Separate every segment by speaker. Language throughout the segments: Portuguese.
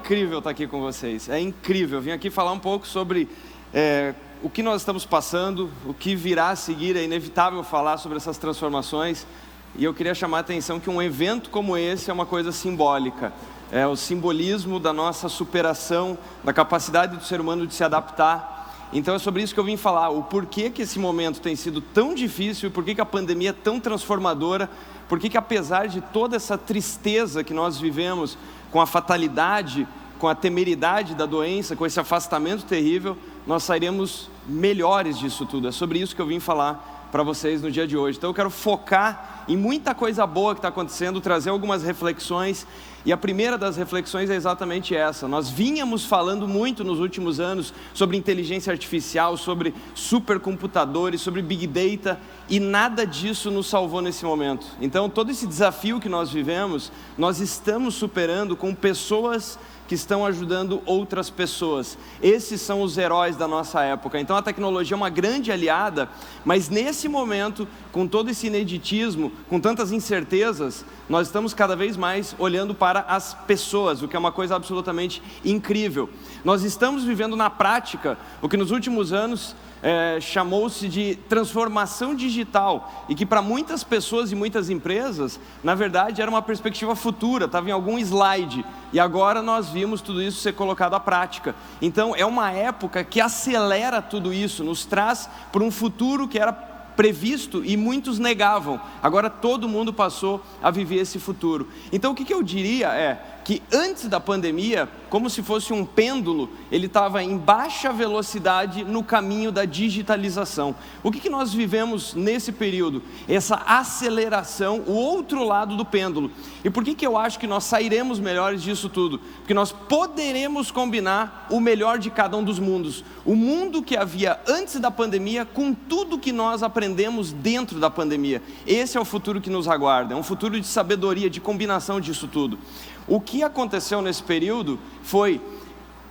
Speaker 1: incrível estar aqui com vocês, é incrível. Vim aqui falar um pouco sobre o que nós estamos passando, o que virá a seguir. É inevitável falar sobre essas transformações, e eu queria chamar a atenção que um evento como esse é uma coisa simbólica. É o simbolismo da nossa superação, da capacidade do ser humano de se adaptar. Então é sobre isso que eu vim falar, o porquê que esse momento tem sido tão difícil, porquê que a pandemia é tão transformadora, porquê que apesar de toda essa tristeza que nós vivemos, com a fatalidade, com a temeridade da doença, com esse afastamento terrível, nós sairemos melhores disso tudo. É sobre isso que eu vim falar para vocês no dia de hoje. Então eu quero focar em muita coisa boa que está acontecendo, trazer algumas reflexões, e a primeira das reflexões é exatamente essa. Nós vínhamos falando muito nos últimos anos sobre inteligência artificial, sobre supercomputadores, sobre Big Data, e nada disso nos salvou nesse momento. Então todo esse desafio que nós vivemos, nós estamos superando com pessoas que estão ajudando outras pessoas. Esses são os heróis da nossa época. Então a tecnologia é uma grande aliada, mas nesse momento, com todo esse ineditismo, com tantas incertezas, nós estamos cada vez mais olhando para as pessoas, o que é uma coisa absolutamente incrível. Nós estamos vivendo na prática o que nos últimos anos chamou-se de transformação digital, e que para muitas pessoas e muitas empresas, na verdade era uma perspectiva futura, estava em algum slide, e agora nós vimos tudo isso ser colocado à prática. Então é uma época que acelera tudo isso, nos traz para um futuro que era previsto e muitos negavam. Agora todo mundo passou a viver esse futuro. Então o que eu diria é que antes da pandemia, como se fosse um pêndulo, ele estava em baixa velocidade no caminho da digitalização. O que nós vivemos nesse período? Essa aceleração, o outro lado do pêndulo. E por que eu acho que nós sairemos melhores disso tudo? Porque nós poderemos combinar o melhor de cada um dos mundos. O mundo que havia antes da pandemia com tudo que nós aprendemos dentro da pandemia. Esse é o futuro que nos aguarda, é um futuro de sabedoria, de combinação disso tudo. O que aconteceu nesse período foi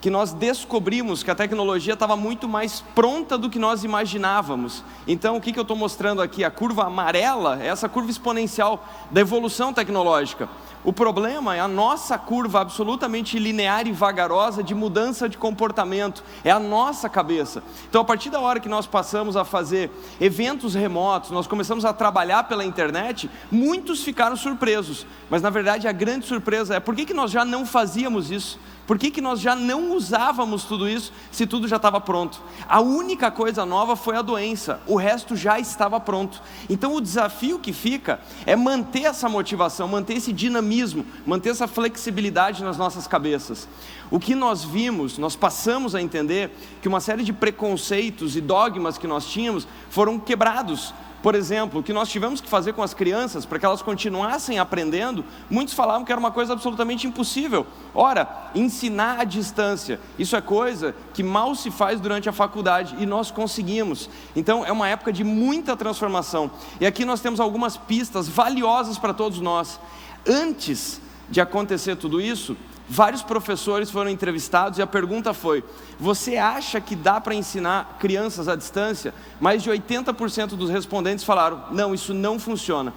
Speaker 1: que nós descobrimos que a tecnologia estava muito mais pronta do que nós imaginávamos. Então o que eu estou mostrando aqui? A curva amarela é essa curva exponencial da evolução tecnológica. O problema é a nossa curva absolutamente linear e vagarosa de mudança de comportamento, é a nossa cabeça. Então a partir da hora que nós passamos a fazer eventos remotos, nós começamos a trabalhar pela internet, muitos ficaram surpresos, mas na verdade a grande surpresa é: por que nós já não fazíamos isso? Por que nós já não usávamos tudo isso, se tudo já estava pronto? A única coisa nova foi a doença, o resto já estava pronto. Então o desafio que fica é manter essa motivação, manter esse dinamismo, manter essa flexibilidade nas nossas cabeças. O que nós vimos, nós passamos a entender que uma série de preconceitos e dogmas que nós tínhamos foram quebrados. Por exemplo, o que nós tivemos que fazer com as crianças para que elas continuassem aprendendo, muitos falavam que era uma coisa absolutamente impossível. Ora, ensinar à distância, isso é coisa que mal se faz durante a faculdade, e nós conseguimos. Então é uma época de muita transformação, e aqui nós temos algumas pistas valiosas para todos nós. Antes de acontecer tudo isso, vários professores foram entrevistados e a pergunta foi: você acha que dá para ensinar crianças à distância? Mais de 80% dos respondentes falaram: não, isso não funciona.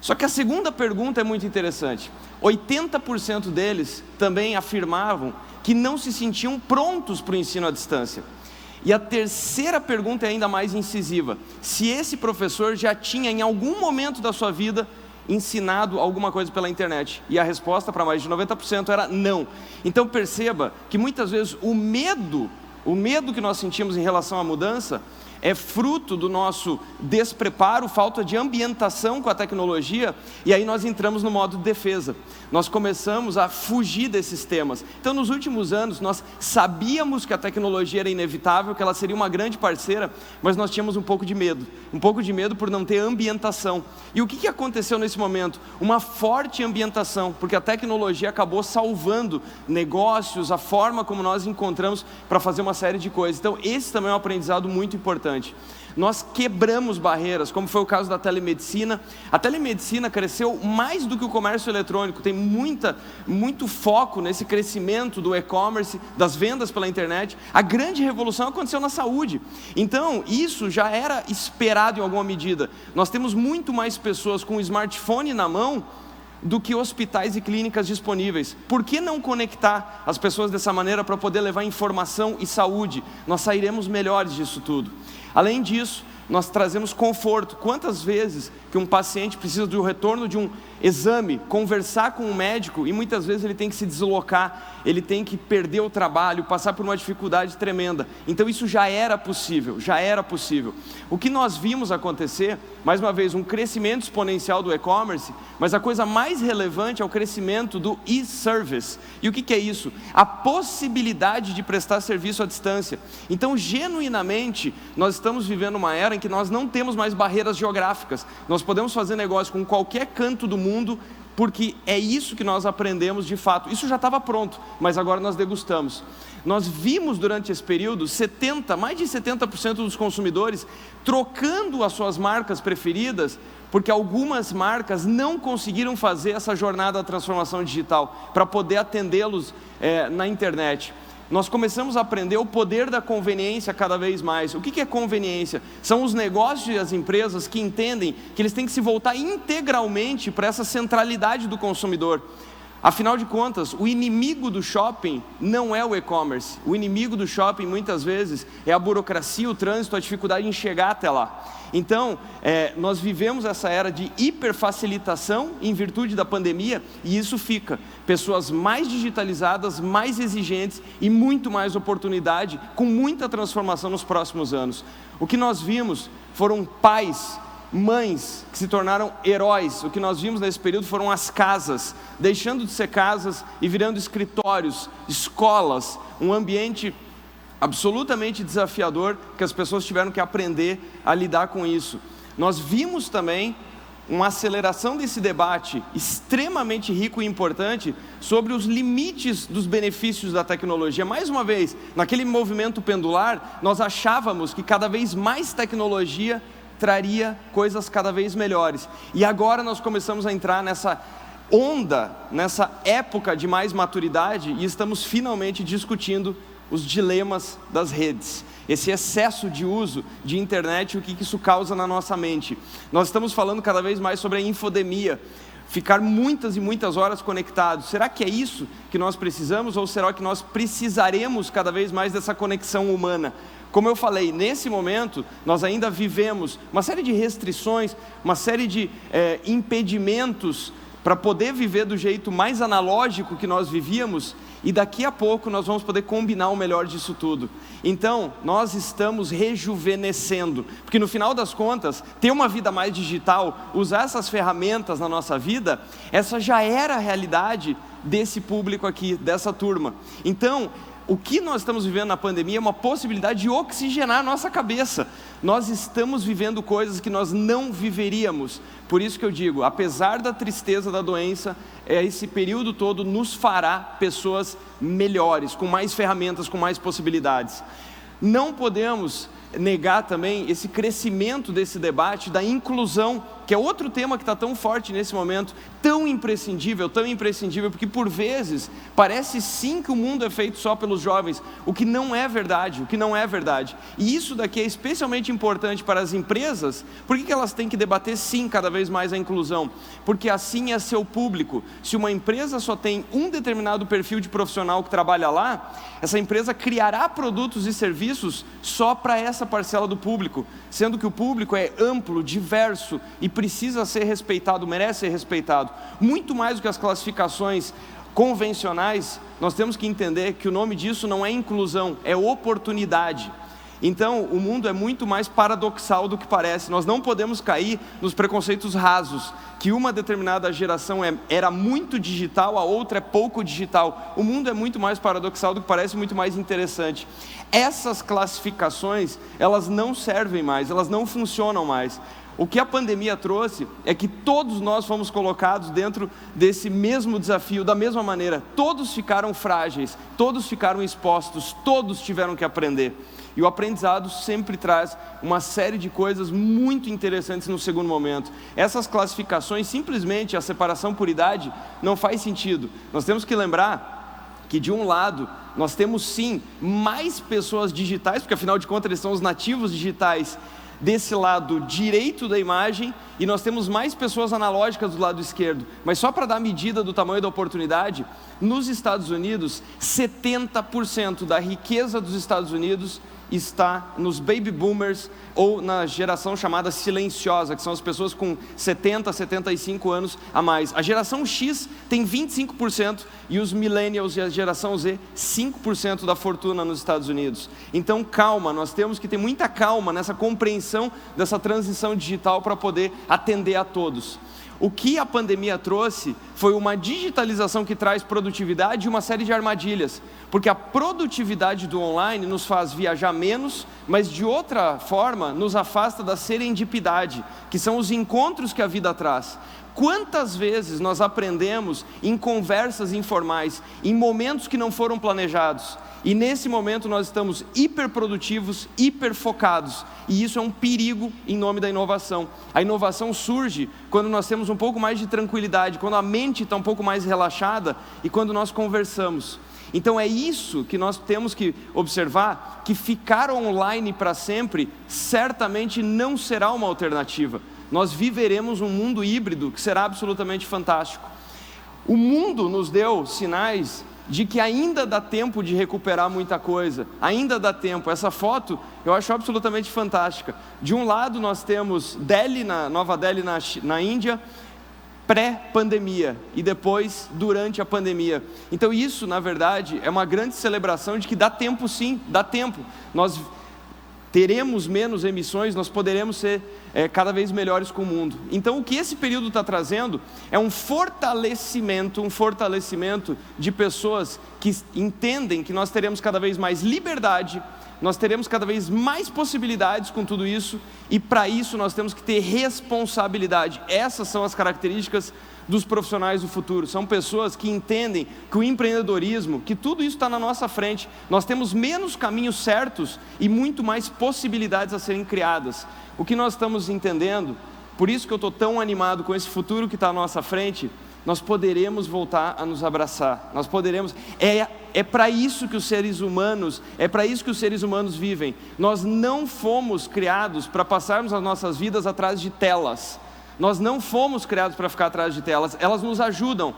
Speaker 1: Só que a segunda pergunta é muito interessante. 80% deles também afirmavam que não se sentiam prontos para o ensino à distância. E a terceira pergunta é ainda mais incisiva: se esse professor já tinha em algum momento da sua vida ensinado alguma coisa pela internet, e a resposta para mais de 90% era não. Então perceba que muitas vezes o medo que nós sentimos em relação à mudança é fruto do nosso despreparo, falta de ambientação com a tecnologia, e aí nós entramos no modo de defesa. Nós começamos a fugir desses temas. Então nos últimos anos nós sabíamos que a tecnologia era inevitável, que ela seria uma grande parceira, mas nós tínhamos um pouco de medo por não ter ambientação. E o que aconteceu nesse momento? Uma forte ambientação, porque a tecnologia acabou salvando negócios, a forma como nós encontramos para fazer uma série de coisas. Então esse também é um aprendizado muito importante. Nós quebramos barreiras, como foi o caso da telemedicina. A telemedicina cresceu mais do que o comércio eletrônico, tem muito foco nesse crescimento do e-commerce, das vendas pela internet. A grande revolução aconteceu na saúde. Então isso já era esperado em alguma medida. Nós temos muito mais pessoas com o smartphone na mão do que hospitais e clínicas disponíveis. Por que não conectar as pessoas dessa maneira para poder levar informação e saúde? Nós sairemos melhores disso tudo. Além disso, nós trazemos conforto. Quantas vezes que um paciente precisa do retorno de um exame, conversar com um médico, e muitas vezes ele tem que se deslocar, ele tem que perder o trabalho, passar por uma dificuldade tremenda. Então isso já era possível, já era possível. O que nós vimos acontecer, mais uma vez, um crescimento exponencial do e-commerce, mas a coisa mais relevante é o crescimento do e-service. E o que é isso? A possibilidade de prestar serviço à distância. Então, genuinamente, nós estamos vivendo uma era em que nós não temos mais barreiras geográficas. Nós podemos fazer negócio com qualquer canto do mundo, porque é isso que nós aprendemos de fato. Isso já estava pronto, mas agora nós degustamos. Nós vimos durante esse período mais de 70% dos consumidores trocando as suas marcas preferidas, porque algumas marcas não conseguiram fazer essa jornada da transformação digital para poder atendê-los na internet. Nós começamos a aprender o poder da conveniência cada vez mais. O que é conveniência? São os negócios e as empresas que entendem que eles têm que se voltar integralmente para essa centralidade do consumidor. Afinal de contas, o inimigo do shopping não é o e-commerce. O inimigo do shopping, muitas vezes, é a burocracia, o trânsito, a dificuldade em chegar até lá. Então, nós vivemos essa era de hiperfacilitação em virtude da pandemia, e isso fica. Pessoas mais digitalizadas, mais exigentes e muito mais oportunidade, com muita transformação nos próximos anos. O que nós vimos foram pais, mães que se tornaram heróis. O que nós vimos nesse período foram as casas, deixando de ser casas e virando escritórios, escolas, um ambiente absolutamente desafiador, que as pessoas tiveram que aprender a lidar com isso. Nós vimos também uma aceleração desse debate extremamente rico e importante sobre os limites dos benefícios da tecnologia. Mais uma vez, naquele movimento pendular, nós achávamos que cada vez mais tecnologia traria coisas cada vez melhores. E agora nós começamos a entrar nessa onda, nessa época de mais maturidade, e estamos finalmente discutindo os dilemas das redes, esse excesso de uso de internet, o que isso causa na nossa mente. Nós estamos falando cada vez mais sobre a infodemia, ficar muitas e muitas horas conectados. Será que é isso que nós precisamos, ou será que nós precisaremos cada vez mais dessa conexão humana? Como eu falei, nesse momento, nós ainda vivemos uma série de restrições, uma série de impedimentos para poder viver do jeito mais analógico que nós vivíamos, e daqui a pouco nós vamos poder combinar o melhor disso tudo. Então, nós estamos rejuvenescendo, porque no final das contas, ter uma vida mais digital, usar essas ferramentas na nossa vida, essa já era a realidade desse público aqui, dessa turma. Então, o que nós estamos vivendo na pandemia é uma possibilidade de oxigenar a nossa cabeça. Nós estamos vivendo coisas que nós não viveríamos. Por isso que eu digo, apesar da tristeza da doença, esse período todo nos fará pessoas melhores, com mais ferramentas, com mais possibilidades. Não podemos negar também esse crescimento desse debate da inclusão, que é outro tema que está tão forte nesse momento, tão imprescindível, porque por vezes parece sim que o mundo é feito só pelos jovens, o que não é verdade. E isso daqui é especialmente importante para as empresas. Por que elas têm que debater sim cada vez mais a inclusão? Porque assim é seu público. Se uma empresa só tem um determinado perfil de profissional que trabalha lá, essa empresa criará produtos e serviços só para essa parcela do público, sendo que o público é amplo, diverso e precisa ser respeitado, merece ser respeitado. Muito mais do que as classificações convencionais, nós temos que entender que o nome disso não é inclusão, é oportunidade. Então, o mundo é muito mais paradoxal do que parece. Nós não podemos cair nos preconceitos rasos, que uma determinada geração era muito digital, a outra é pouco digital. O mundo é muito mais paradoxal do que parece, muito mais interessante. Essas classificações, elas não servem mais, elas não funcionam mais. O que a pandemia trouxe é que todos nós fomos colocados dentro desse mesmo desafio, da mesma maneira. Todos ficaram frágeis, todos ficaram expostos, todos tiveram que aprender. E o aprendizado sempre traz uma série de coisas muito interessantes no segundo momento. Essas classificações, simplesmente a separação por idade, não faz sentido. Nós temos que lembrar que, de um lado, nós temos sim mais pessoas digitais, porque afinal de contas eles são os nativos digitais, desse lado direito da imagem e nós temos mais pessoas analógicas do lado esquerdo. Mas só para dar medida do tamanho da oportunidade, nos Estados Unidos, 70% da riqueza dos Estados Unidos está nos baby boomers ou na geração chamada silenciosa, que são as pessoas com 70, 75 anos a mais. A geração X tem 25% e os millennials e a geração Z, 5% da fortuna nos Estados Unidos. Então calma, nós temos que ter muita calma nessa compreensão dessa transição digital para poder atender a todos. O que a pandemia trouxe foi uma digitalização que traz produtividade e uma série de armadilhas, porque a produtividade do online nos faz viajar menos, mas de outra forma nos afasta da serendipidade, que são os encontros que a vida traz. Quantas vezes nós aprendemos em conversas informais, em momentos que não foram planejados, e nesse momento nós estamos hiperprodutivos, hiperfocados, e isso é um perigo em nome da inovação. A inovação surge quando nós temos um pouco mais de tranquilidade, quando a mente está um pouco mais relaxada e quando nós conversamos. Então é isso que nós temos que observar, que ficar online para sempre certamente não será uma alternativa. Nós viveremos um mundo híbrido que será absolutamente fantástico. O mundo nos deu sinais de que ainda dá tempo de recuperar muita coisa, ainda dá tempo. Essa foto eu acho absolutamente fantástica. De um lado nós temos Delhi, Nova Delhi na Índia, pré-pandemia e depois durante a pandemia. Então isso, na verdade, é uma grande celebração de que dá tempo sim, dá tempo. Nós teremos menos emissões, nós poderemos ser cada vez melhores com o mundo. Então o que esse período está trazendo é um fortalecimento de pessoas que entendem que nós teremos cada vez mais liberdade, nós teremos cada vez mais possibilidades com tudo isso, e para isso nós temos que ter responsabilidade. Essas são as características dos profissionais do futuro. São pessoas que entendem que o empreendedorismo, que tudo isso está na nossa frente. Nós temos menos caminhos certos e muito mais possibilidades a serem criadas. O que nós estamos entendendo, por isso que eu estou tão animado com esse futuro que está à nossa frente, nós poderemos voltar a nos abraçar. Nós poderemos, é para isso que os seres humanos vivem. Nós não fomos criados para passarmos as nossas vidas atrás de telas. Nós não fomos criados para ficar atrás de telas, elas nos ajudam,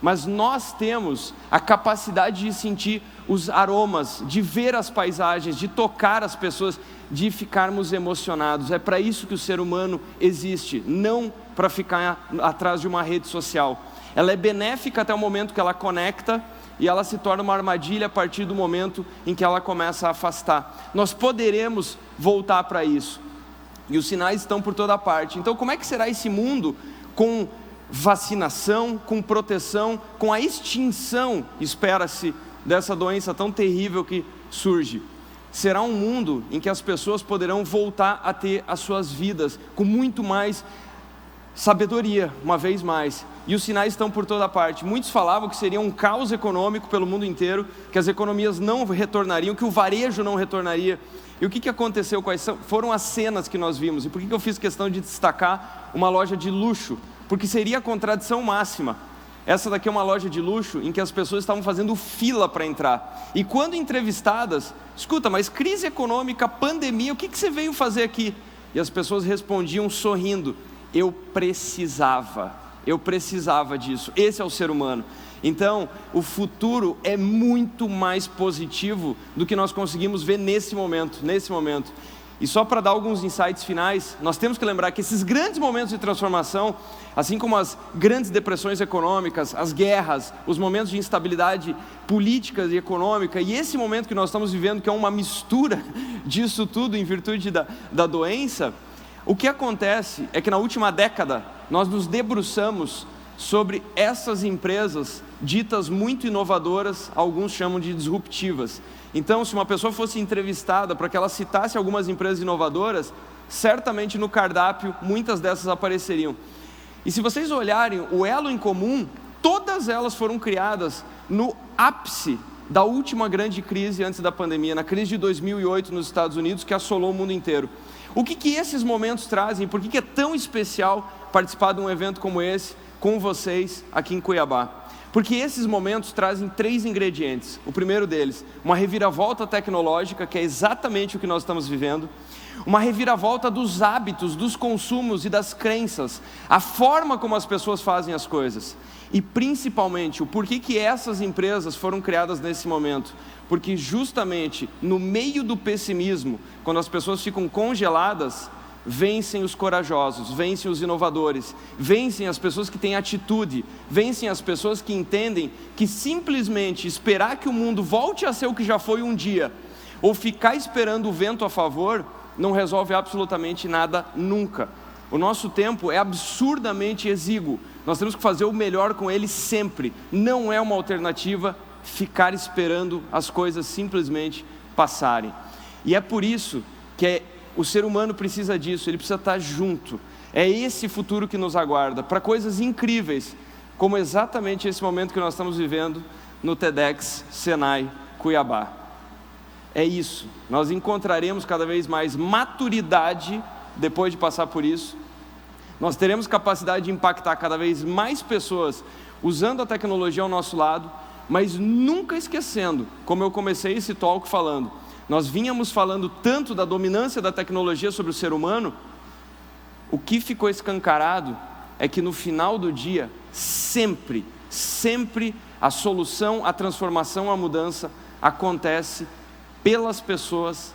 Speaker 1: mas nós temos a capacidade de sentir os aromas, de ver as paisagens, de tocar as pessoas, de ficarmos emocionados. É para isso que o ser humano existe, não para ficar atrás de uma rede social. Ela é benéfica até o momento que ela conecta, e ela se torna uma armadilha a partir do momento em que ela começa a afastar. Nós poderemos voltar para isso. E os sinais estão por toda parte. Então como é que será esse mundo com vacinação, com proteção, com a extinção, espera-se, dessa doença tão terrível que surge? Será um mundo em que as pessoas poderão voltar a ter as suas vidas com muito mais sabedoria, uma vez mais. E os sinais estão por toda parte. Muitos falavam que seria um caos econômico pelo mundo inteiro, que as economias não retornariam, que o varejo não retornaria. E o que aconteceu? Quais foram as cenas que nós vimos? E por que eu fiz questão de destacar uma loja de luxo? Porque seria a contradição máxima. Essa daqui é uma loja de luxo em que as pessoas estavam fazendo fila para entrar. E quando entrevistadas, escuta, mas crise econômica, pandemia, o que você veio fazer aqui? E as pessoas respondiam sorrindo: eu precisava disso. Esse é o ser humano. Então, o futuro é muito mais positivo do que nós conseguimos ver nesse momento. E só para dar alguns insights finais, nós temos que lembrar que esses grandes momentos de transformação, assim como as grandes depressões econômicas, as guerras, os momentos de instabilidade política e econômica, e esse momento que nós estamos vivendo, que é uma mistura disso tudo em virtude da doença, o que acontece é que na última década nós nos debruçamos sobre essas empresas ditas muito inovadoras, alguns chamam de disruptivas. Então, se uma pessoa fosse entrevistada para que ela citasse algumas empresas inovadoras, certamente no cardápio muitas dessas apareceriam. E se vocês olharem o elo em comum, todas elas foram criadas no ápice da última grande crise antes da pandemia, na crise de 2008 nos Estados Unidos, que assolou o mundo inteiro. O que esses momentos trazem? Por que é tão especial participar de um evento como esse? com vocês aqui em Cuiabá. Porque esses momentos trazem 3 ingredientes. O primeiro deles, uma reviravolta tecnológica, que é exatamente o que nós estamos vivendo. Uma reviravolta dos hábitos, dos consumos e das crenças. A forma como as pessoas fazem as coisas. E principalmente, o porquê que essas empresas foram criadas nesse momento. Porque justamente no meio do pessimismo, quando as pessoas ficam congeladas, vencem os corajosos, vencem os inovadores, vencem as pessoas que têm atitude, vencem as pessoas que entendem que simplesmente esperar que o mundo volte a ser o que já foi um dia, ou ficar esperando o vento a favor, não resolve absolutamente nada nunca. O nosso tempo é absurdamente exíguo, nós temos que fazer o melhor com ele sempre. Não é uma alternativa ficar esperando as coisas simplesmente passarem. E é por isso que o ser humano precisa disso, ele precisa estar junto. É esse futuro que nos aguarda, para coisas incríveis, como exatamente esse momento que nós estamos vivendo no TEDx Senai Cuiabá. É isso, nós encontraremos cada vez mais maturidade depois de passar por isso. Nós teremos capacidade de impactar cada vez mais pessoas usando a tecnologia ao nosso lado, mas nunca esquecendo, como eu comecei esse talk falando, nós vínhamos falando tanto da dominância da tecnologia sobre o ser humano, o que ficou escancarado é que no final do dia, sempre a solução, a transformação, a mudança acontece pelas pessoas,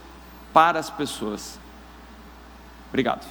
Speaker 1: para as pessoas. Obrigado.